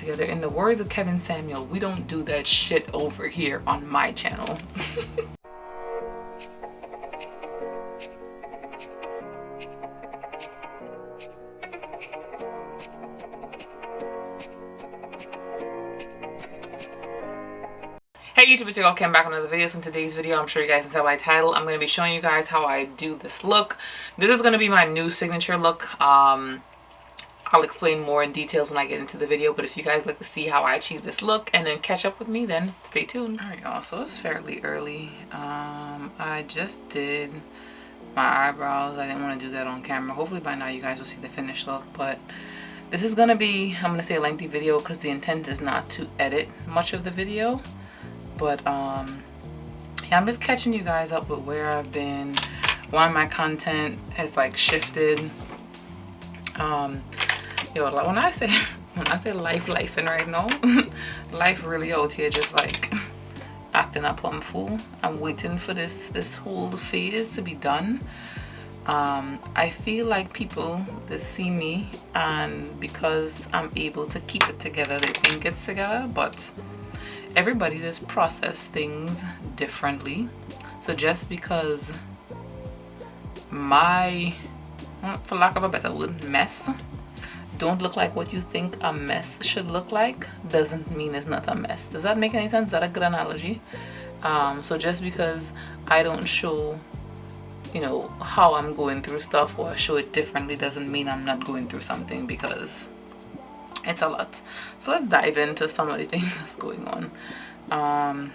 together. In the words of Kevin Samuel, we don't do that shit over here on my channel. Hey YouTube, it's your girl Kim back with another video. So in today's video, I'm sure you guys can tell by the title, I'm going to be showing you guys how I do this look. This is going to be my new signature look. I'll explain more in details when I get into the video, but if you guys like to see how I achieve this look and then catch up with me, then stay tuned. Alright y'all, so it's fairly early. I just did my eyebrows. I didn't want to do that on camera. Hopefully by now you guys will see the finished look, but this is going to be, I'm going to say a lengthy video because the intent is not to edit much of the video. But yeah, I'm just catching you guys up with where I've been, why my content has like shifted. Yo, when I say life and right now, life really out here just like acting up on fool. I'm waiting for this whole phase to be done. I feel like people that see me, and because I'm able to keep it together, they think it's together, but everybody just process things differently. So just because my, for lack of a better word, mess don't look like what you think a mess should look like, doesn't mean it's not a mess. Does that make any sense? Is that a good analogy? So just because I don't show, you know, how I'm going through stuff, or I show it differently, doesn't mean I'm not going through something, because it's a lot. So let's dive into some of the things that's going on.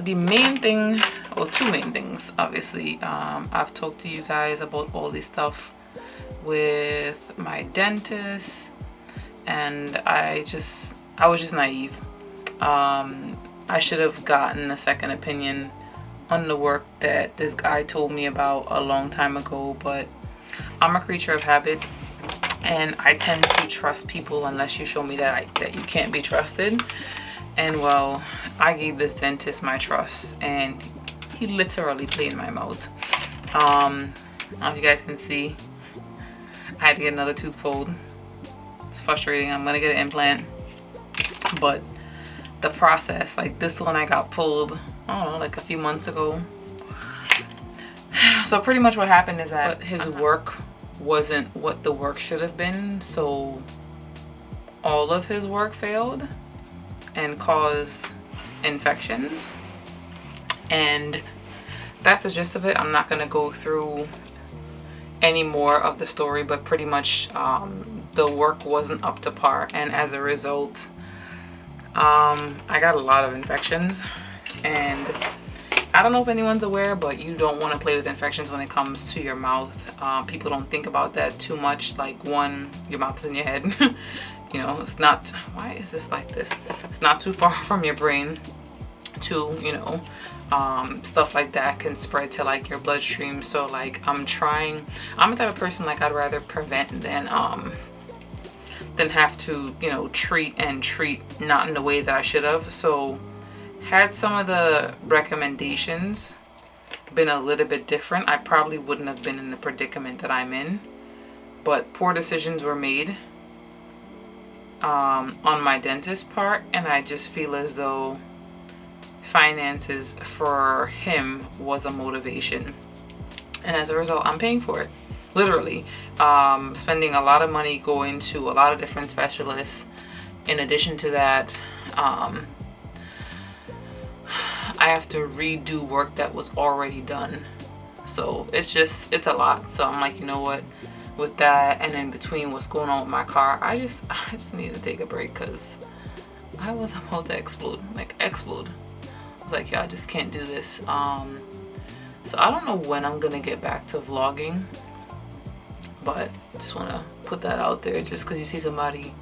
The main thing, or two main things, obviously, I've talked to you guys about all this stuff with my dentist, and I was just naive. I should have gotten a second opinion on the work that this guy told me about a long time ago, but I'm a creature of habit. And I tend to trust people unless you show me that you can't be trusted. And well, I gave this dentist my trust, and he literally played in my mouth. I don't know if you guys can see, I had to get another tooth pulled. It's frustrating. I'm gonna get an implant, but the process, like this one I got pulled, I don't know, like a few months ago. So pretty much what happened is that his work wasn't what the work should have been, so all of his work failed and caused infections, and that's the gist of it. I'm not going to go through any more of the story, but pretty much the work wasn't up to par, and as a result I got a lot of infections. And I don't know if anyone's aware, but you don't want to play with infections when it comes to your mouth. People don't think about that too much. Like, one, your mouth is in your head. You know, it's not, why is this like this? It's not too far from your brain. Two, you know, stuff like that can spread to like your bloodstream. So like, I'm the type of person, like, I'd rather prevent than have to, you know, treat not in the way that I should have. So had some of the recommendations been a little bit different, I probably wouldn't have been in the predicament that I'm in. But poor decisions were made on my dentist's part, and I just feel as though finances for him was a motivation, and as a result I'm paying for it, literally. Spending a lot of money going to a lot of different specialists. In addition to that, I have to redo work that was already done. So it's a lot. So I'm like, you know what, with that, and in between what's going on with my car, I just need to take a break, because I was about to explode. I was like, yeah, I just can't do this. So I don't know when I'm gonna get back to vlogging, but just want to put that out there. Just because you see somebody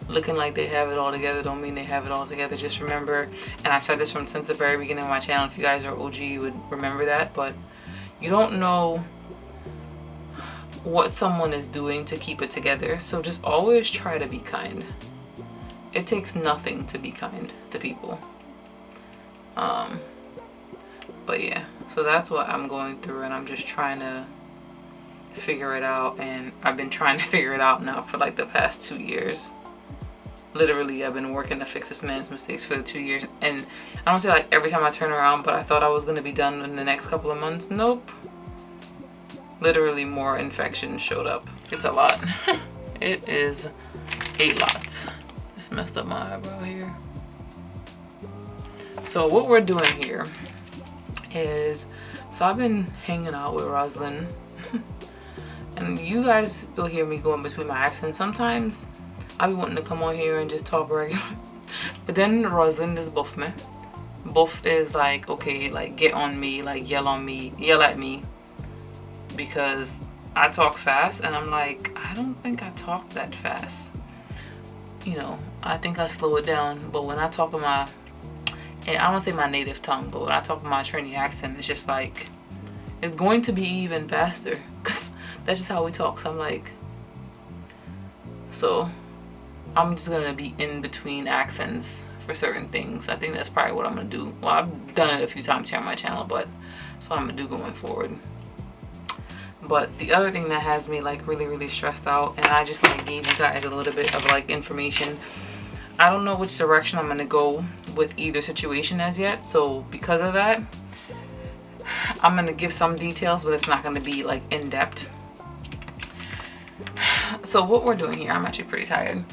looking like they have it all together don't mean they have it all together. Just remember, and I've said this since the very beginning of my channel, if you guys are OG you would remember that, but you don't know what someone is doing to keep it together. So just always try to be kind. It takes nothing to be kind to people. But yeah, so that's what I'm going through, and I'm just trying to figure it out, and I've been trying to figure it out now for like the past 2 years. Literally, I've been working to fix this man's mistakes for the 2 years. And I don't say like every time I turn around, but I thought I was going to be done in the next couple of months. Nope. Literally more infections showed up. It's a lot. It is a lot. Just messed up my eyebrow here. So what we're doing here is, so I've been hanging out with Rosalind. And you guys will hear me going between my accents. Sometimes I be wanting to come on here and just talk regular. But then Rosalind is buff me. Buff is like, okay, like get on me, like yell at me. Because I talk fast and I'm like, I don't think I talk that fast. You know, I think I slow it down. But when I talk in my, and I don't say my native tongue, but when I talk in my Trini accent, it's just like, it's going to be even faster. Because that's just how we talk. So I'm like, so I'm just gonna be in between accents for certain things. I think that's probably what I'm gonna do. Well, I've done it a few times here on my channel, but that's what I'm gonna do going forward. But the other thing that has me like really stressed out, and I just like gave you guys a little bit of like information. I don't know which direction I'm gonna go with either situation as yet. So because of that, I'm gonna give some details, but it's not gonna be like in depth. So what we're doing here, I'm actually pretty tired,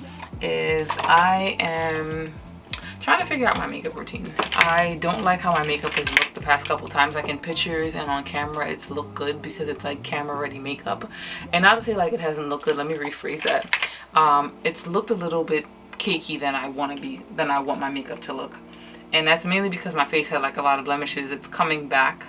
is I am trying to figure out my makeup routine. I don't like how my makeup has looked the past couple times. Like in pictures and on camera, it's looked good because it's like camera ready makeup. And not to say like it hasn't looked good, let me rephrase that. It's looked a little bit cakey than I want my makeup to look. And that's mainly because my face had like a lot of blemishes. It's coming back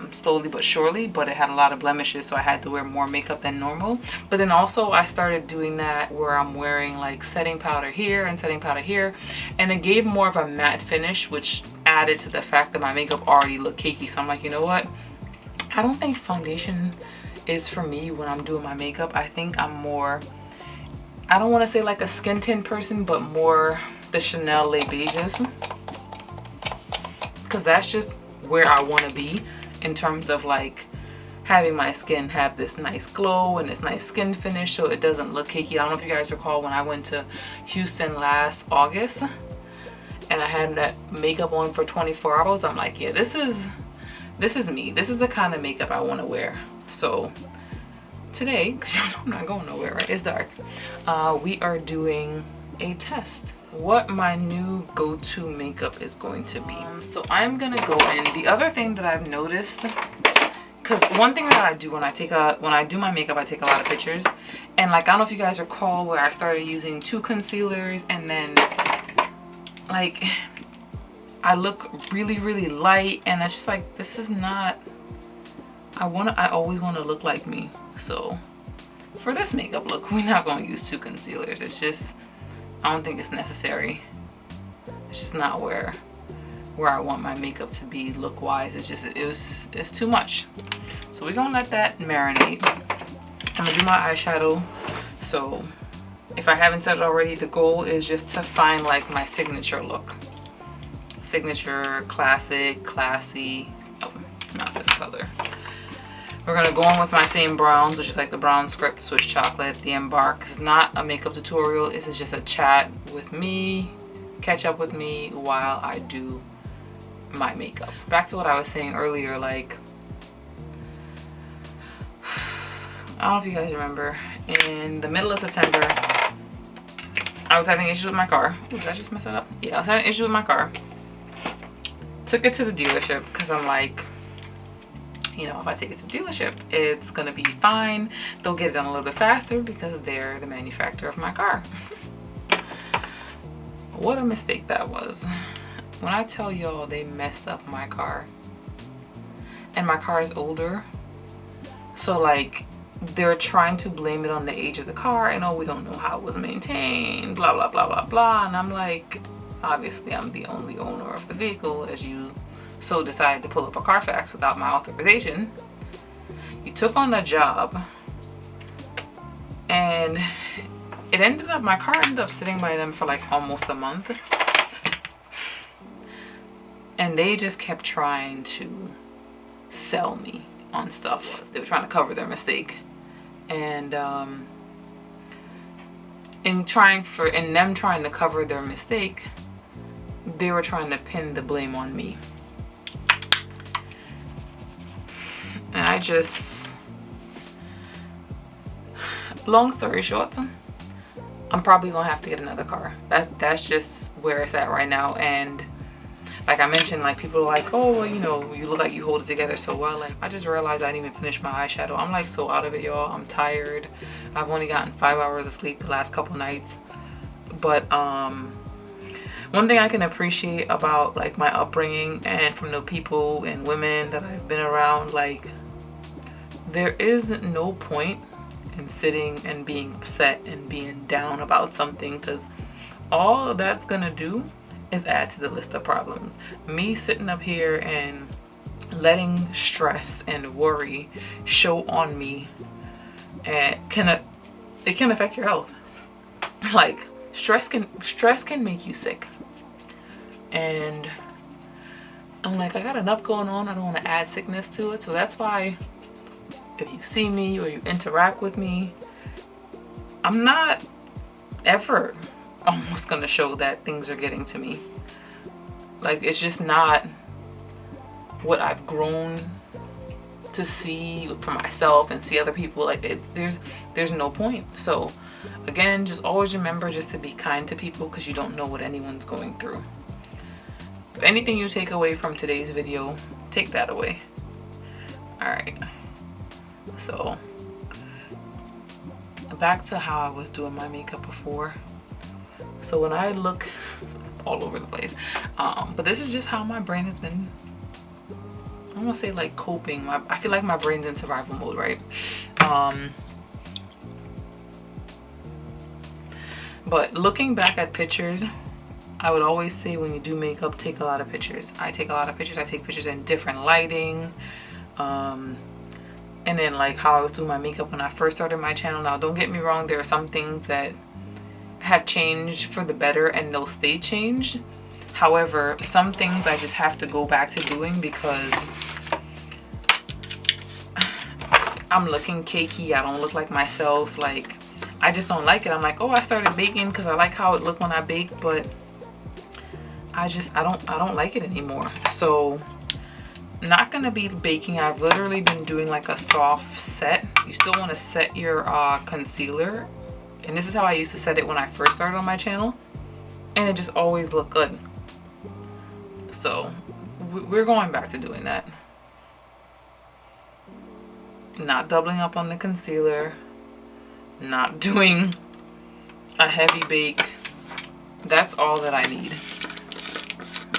slowly but surely, but it had a lot of blemishes, so I had to wear more makeup than normal. But then also I started doing that where I'm wearing like setting powder here and setting powder here, and it gave more of a matte finish, which added to the fact that my makeup already looked cakey. So I'm like, you know what, I don't think foundation is for me when I'm doing my makeup. I think I'm more, I don't want to say like a skin tint person, but more the Chanel Les Beiges, because that's just where I want to be in terms of like having my skin have this nice glow and this nice skin finish, so it doesn't look cakey. I don't know if you guys recall when I went to Houston last August and I had that makeup on for 24 hours. I'm like, yeah, this is me. This is the kind of makeup I want to wear. So today, because I'm not going nowhere, right? It's dark. We are doing a test. What my new go-to makeup is going to be. So I'm gonna go in. The other thing that I've noticed, because one thing that I do when I do my makeup, I take a lot of pictures, and like I don't know if you guys recall where I started using 2 concealers, and then like I look really light, and it's just like, this is not, I always want to look like me. So for this makeup look, we're not going to use 2 concealers. It's just, I don't think it's necessary. It's just not where I want my makeup to be look wise. It's just, it's too much. So we're gonna let that marinate. I'm gonna do my eyeshadow. So if I haven't said it already, the goal is just to find like my signature look. Signature, classic, classy. Oh, not this color. We're gonna go on with my same browns, which is like the Brown Script, Swiss Chocolate, the Embark. It's not a makeup tutorial. This is just a chat with me, catch up with me while I do my makeup. Back to what I was saying earlier, like, I don't know if you guys remember, in the middle of September, I was having issues with my car. Ooh, did I just mess that up? Yeah, I was having issues with my car. Took it to the dealership because I'm like, you know, if I take it to the dealership, it's gonna be fine. They'll get it done a little bit faster because they're the manufacturer of my car. What a mistake that was. When I tell y'all they messed up my car, and my car is older, so like they're trying to blame it on the age of the car, and oh, we don't know how it was maintained, blah blah blah blah blah. And I'm like, obviously I'm the only owner of the vehicle, as you so decided to pull up a Carfax without my authorization. You took on a job, and it ended up, my car ended up sitting by them for like almost a month, and they just kept trying to sell me on stuff. They were trying to cover their mistake, and in them trying to cover their mistake, they were trying to pin the blame on me. And I just, long story short, I'm probably gonna have to get another car. That's just where it's at right now. And like I mentioned, like people are like, oh, well, you know, you look like you hold it together so well. Like I just realized I didn't even finish my eyeshadow. I'm like so out of it, y'all. I'm tired. I've only gotten 5 hours of sleep the last couple nights. But one thing I can appreciate about like my upbringing and from the people and women that I've been around, like there is no point in sitting and being upset and being down about something, because all that's gonna do is add to the list of problems. Me sitting up here and letting stress and worry show on me, and it can affect your health. Like stress can make you sick. And I'm like, I got enough going on. I don't want to add sickness to it. So that's why if you see me or you interact with me, I'm not ever almost gonna show that things are getting to me. Like it's just not what I've grown to see for myself and see other people. Like there's no point. So again, just always remember just to be kind to people, because you don't know what anyone's going through. If anything you take away from today's video, take that away. All right. So back to how I was doing my makeup before. So when I look all over the place, but this is just how my brain has been, I'm gonna say like coping. I feel like my brain's in survival mode, right? But looking back at pictures, I would always say when you do makeup, take a lot of pictures. I take a lot of pictures. I take pictures in different lighting. And then like how I was doing my makeup when I first started my channel. Now don't get me wrong, there are some things that have changed for the better and they'll stay changed. However, some things I just have to go back to doing because I'm looking cakey. I don't look like myself. Like I just don't like it. I'm like, oh, I started baking because I like how it looked when I baked, but I don't like it anymore. So not gonna be baking. I've literally been doing like a soft set. You still want to set your concealer, and this is how I used to set it when I first started on my channel, and it just always looked good. So we're going back to doing that. Not doubling up on the concealer, not doing a heavy bake. That's all that I need.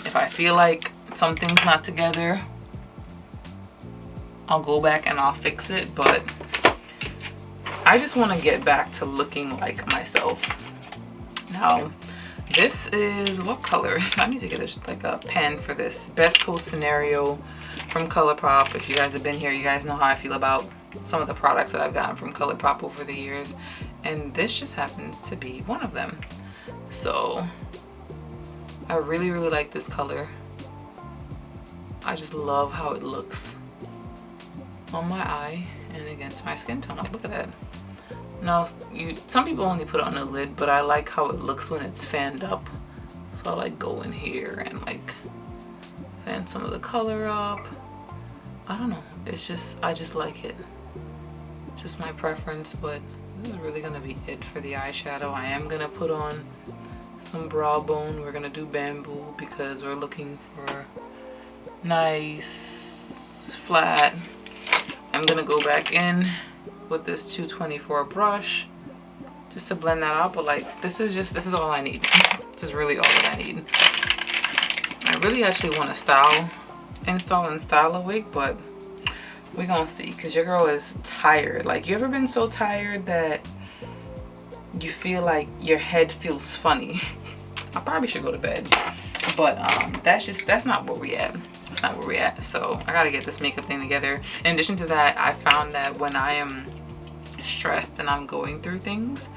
If I feel like something's not together, I'll go back and I'll fix it, but I just want to get back to looking like myself. Now, this is what color? I need to get a pen for this. Best Coast Scenario from ColourPop. If you guys have been here, you guys know how I feel about some of the products that I've gotten from ColourPop over the years, and this just happens to be one of them. So I really like this color. I just love how it looks on my eye and against my skin tone. Look at that. Now, some people only put it on the lid, but I like how it looks when it's fanned up. So I like go in here and like fan some of the color up. I don't know. It's just, I just like it. Just my preference, but this is really gonna be it for the eyeshadow. I am gonna put on some brow bone. We're gonna do bamboo because we're looking for nice flat. I'm gonna go back in with this 224 brush just to blend that out, but like this is all I need. This is really all that I need. I really actually want to install and style a wig, but we're gonna see, because your girl is tired. Like, you ever been so tired that you feel like your head feels funny? I probably should go to bed, but that's not where we at. That's not where we at. So I gotta get this makeup thing together. In addition to that, I found that when I am stressed and I'm going through things,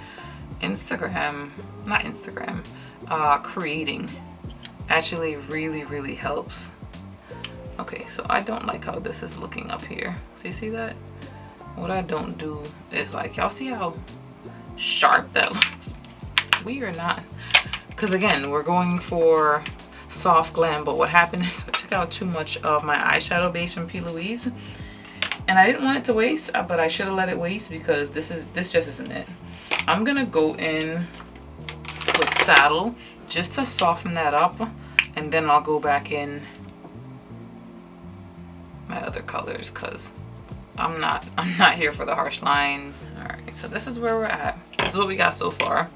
creating actually really helps. Okay, so I don't like how this is looking up here. So you see that? What I don't do is, like, y'all see how sharp that looks? we are not, because again, we're going for soft glam, but what happened is I took out too much of my eyeshadow base from P. Louise, and I didn't want it to waste, but I should have let it waste because this just isn't it. I'm gonna go in with Saddle just to soften that up, and then I'll go back in my other colors because I'm not here for the harsh lines. All right, so this is where we're at. This is what we got so far.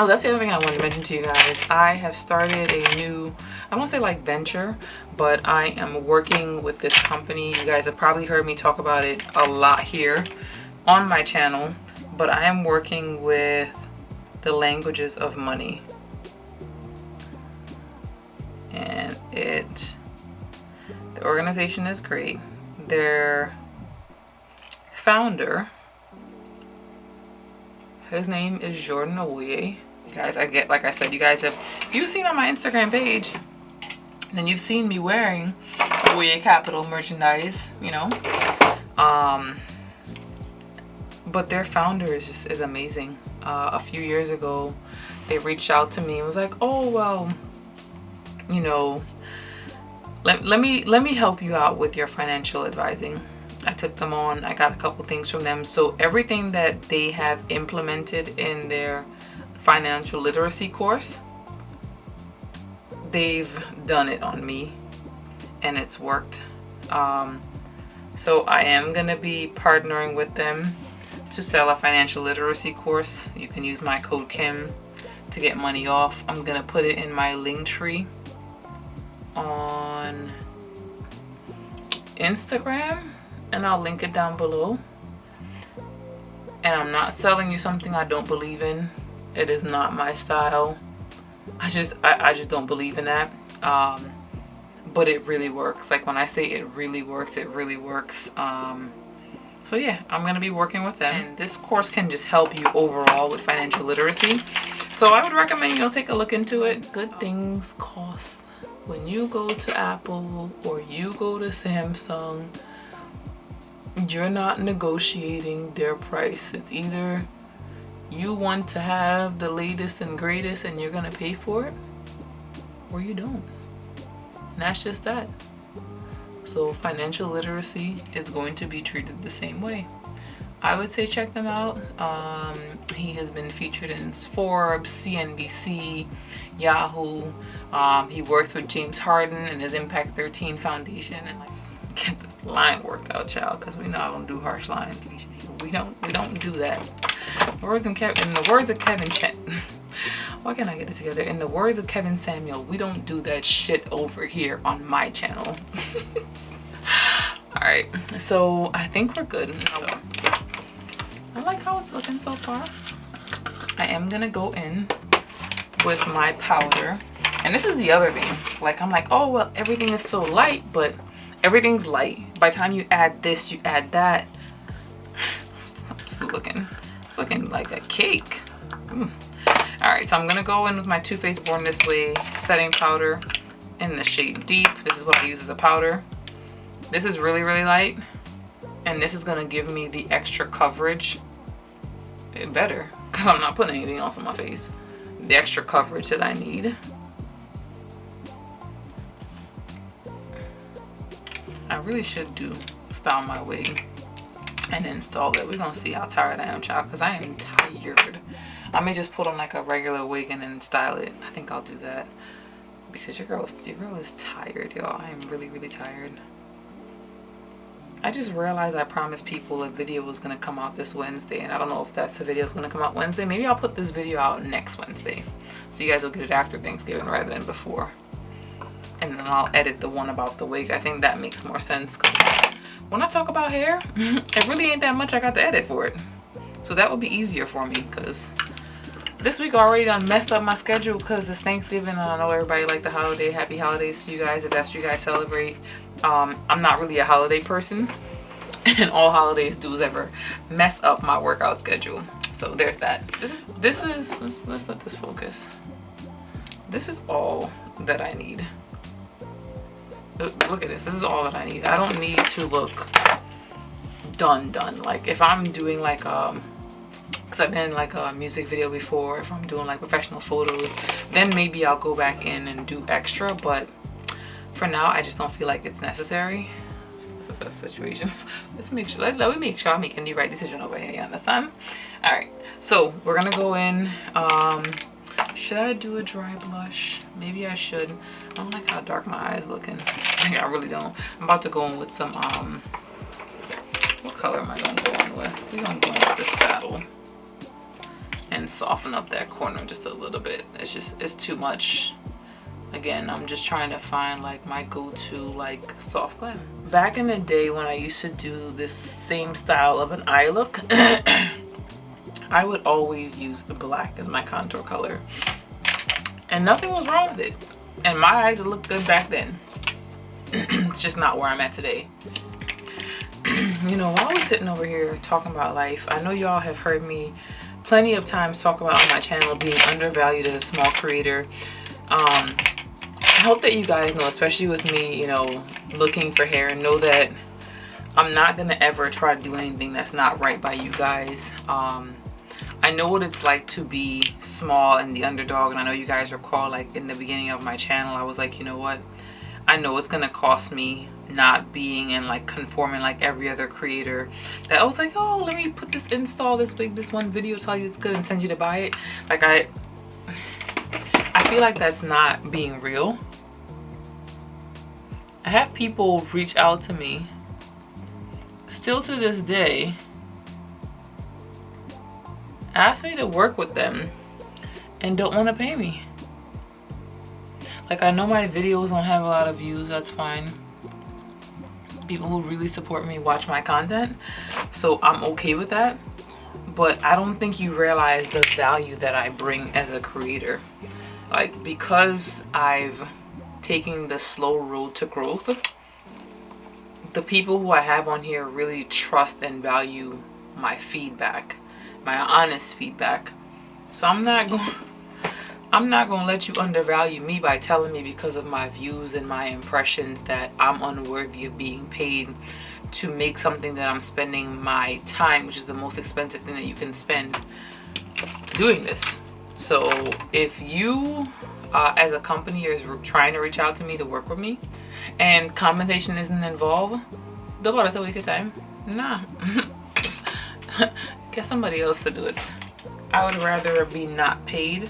Oh, that's the other thing I wanted to mention to you guys. I have started a new, I don't want to say like venture, but I am working with this company. You guys have probably heard me talk about it a lot here on my channel, but I am working with the Languages of Money. And the organization is great. Their founder, his name is Jordan Owoye. You guys, like I said, you guys have, if you've seen on my Instagram page, then you've seen me wearing Owoye Capital merchandise, you know. But their founder is amazing. A few years ago, they reached out to me and was like, oh, well, you know, let me help you out with your financial advising. I took them on. I got a couple things from them. So everything that they have implemented in their financial literacy course, they've done it on me and it's worked. So I am gonna be partnering with them to sell a financial literacy course. You can use my code Kim to get money off. I'm gonna put it in my Linktree on Instagram, and I'll link it down below. And I'm not selling you something I don't believe in. It is not my style. I just don't believe in that. But it really works. Like when I say it really works, it really works. So yeah, I'm gonna be working with them. And this course can just help you overall with financial literacy. So I would recommend you'll take a look into it. Good things cost. When you go to Apple or you go to Samsung, you're not negotiating their price. It's either you want to have the latest and greatest and you're gonna pay for it, or you don't. And that's just that. So financial literacy is going to be treated the same way. I would say check them out. He has been featured in Forbes, CNBC, Yahoo. He works with James Harden and his Impact 13 Foundation. And let's get this line worked out, child, because we know I don't do harsh lines. We don't do that. In the words of Kevin Chen. Why can't I get it together? In the words of Kevin Samuel, we don't do that shit over here on my channel. All right, so I think we're good. So I like how it's looking so far. I am gonna go in with my powder. And this is the other thing. Like, I'm like, oh, well, everything is so light, but everything's light. By the time you add this, you add that. I'm just looking like a cake. All right, so I'm gonna go in with my Too Faced Born This Way setting powder in the shade Deep. This is what I use as a powder. This is really, really light, and this is gonna give me the extra coverage. It better, because I'm not putting anything else on my face. The extra coverage that I need. I really should style my wig and install it. We're gonna see how tired I am, child, because I am tired. I may just put on like a regular wig and then style it. I think I'll do that because your girl is tired, y'all. I am really, really tired. I just realized I promised people a video was gonna come out this Wednesday, and I don't know if that's the video is gonna come out Wednesday. Maybe I'll put this video out next Wednesday, so you guys will get it after Thanksgiving rather than before. And then I'll edit the one about the wig. I think that makes more sense because when I talk about hair, it really ain't that much I got to edit for it. So that would be easier for me because this week already done messed up my schedule because it's Thanksgiving and I know everybody like the holiday. Happy holidays to you guys if that's what you guys celebrate. I'm not really a holiday person, and all holidays do is ever mess up my workout schedule. So there's that. This is let's let this focus. This is all that I need. Look at this. This is all that I need. I don't need to look done. Like if I'm doing like because because I've been in like a music video before. If I'm doing like professional photos, then maybe I'll go back in and do extra, but for now I just don't feel like it's necessary. This is a situation. Let's make sure, let me make sure I'm making the right decision over here, you understand? All right, so we're gonna go in. Should I do a dry blush? Maybe I should. I don't like how dark my eyes looking. I really don't. I'm about to go in with some what color am I gonna go in with? We're gonna go in with the Saddle and soften up that corner just a little bit. It's too much. Again, I'm just trying to find like my go-to like soft glam. Back in the day when I used to do this same style of an eye look, I would always use the black as my contour color, and nothing was wrong with it, and my eyes looked good back then. It's just not where I'm at today. You know, while we're sitting over here talking about life, I know y'all have heard me plenty of times talk about on my channel being undervalued as a small creator. I hope that you guys know, especially with me, you know, looking for hair, know that I'm not gonna ever try to do anything that's not right by you guys. I know what it's like to be small and the underdog, and I know you guys recall like in the beginning of my channel I was like, you know what, I know it's gonna cost me not being and like conforming like every other creator, that I was like, oh, let me put this install this wig, this one video, tell you it's good and send you to buy it. Like I feel like that's not being real. I have people reach out to me still to this day, ask me to work with them, and don't want to pay me. Like, I know my videos don't have a lot of views, that's fine. People who really support me watch my content, so I'm okay with that. But I don't think you realize the value that I bring as a creator. Like, because I've taken the slow road to growth, the people who I have on here really trust and value my feedback, my honest feedback. So I'm not gonna let you undervalue me by telling me because of my views and my impressions that I'm unworthy of being paid to make something that I'm spending my time, which is the most expensive thing that you can spend, doing this. So if you as a company is trying to reach out to me to work with me and compensation isn't involved, don't bother to waste your time. Nah. Get somebody else to do it. I would rather be not paid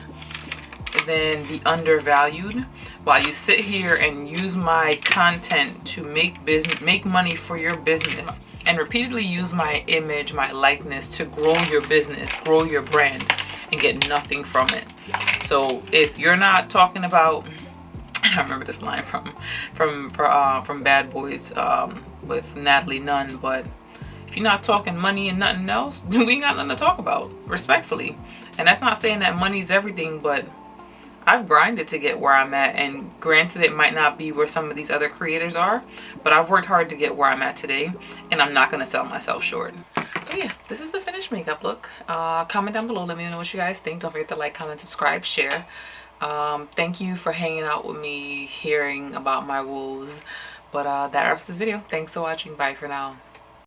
than be undervalued while you sit here and use my content to make money for your business, and repeatedly use my image, my likeness to grow your business, grow your brand, and get nothing from it. So if you're not talking about, I remember this line from Bad Boys with Natalie Nunn, but if you're not talking money and nothing else, then we ain't got nothing to talk about, respectfully. And that's not saying that money's everything, but I've grinded to get where I'm at, and granted it might not be where some of these other creators are, but I've worked hard to get where I'm at today, and I'm not going to sell myself short. So yeah, this is the finished makeup look. Comment down below, let me know what you guys think. Don't forget to like, comment, subscribe, share. Thank you for hanging out with me, hearing about my woes. But that wraps this video. Thanks for watching. Bye for now.